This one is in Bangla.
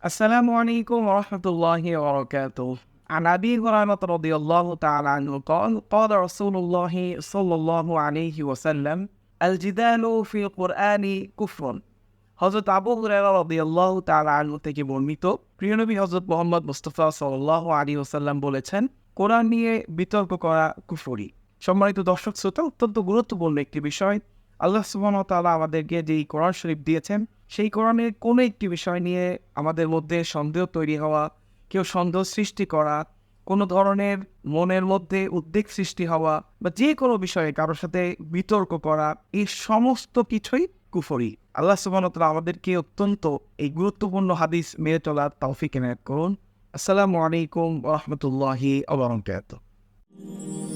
السلام عليكم ورحمة الله وبركاته. عن أبي هريرة رضي الله تعالى عنه قال رسول الله صلى الله عليه وسلم الجدال في القرآن كفر. হযরত আবু হুরায়রা রাদিয়াল্লাহু তাআলা আনহু থেকে বর্ণিত, প্রিয় নবী হযরত মুহাম্মদ মুস্তাফা সাল্লাল্লাহু আলাইহি ওয়াসাল্লাম বলেছেন, কোরআন নিয়ে বিতর্ক করা কুফরি। সম্মানিত দর্শক শ্রোতা, অত্যন্ত গুরুত্বপূর্ণ একটি বিষয়। আল্লাহ সুবহানাহু ওয়া তাআলা আমাদেরকে যেই কোরআন শরীফ দিয়েছেন, সেই কোরআনের কোনো একটি বিষয় নিয়ে আমাদের মধ্যে সন্দেহ তৈরি হওয়া, কেউ সন্দেহ সৃষ্টি করা, কোনো ধরনের মনের মধ্যে উদ্বেগ সৃষ্টি হওয়া বা যে কোনো বিষয়ে কারোর সাথে বিতর্ক করা, এই সমস্ত কিছুই কুফরি। আল্লাহ সুবহানাহু ওয়া তাআলা আমাদেরকে অত্যন্ত এই গুরুত্বপূর্ণ হাদিস মেনে চলার তৌফিক এনায়েত করুন। আসসালামু আলাইকুম ওয়া রাহমাতুল্লাহি ওয়া বারাকাতুহু।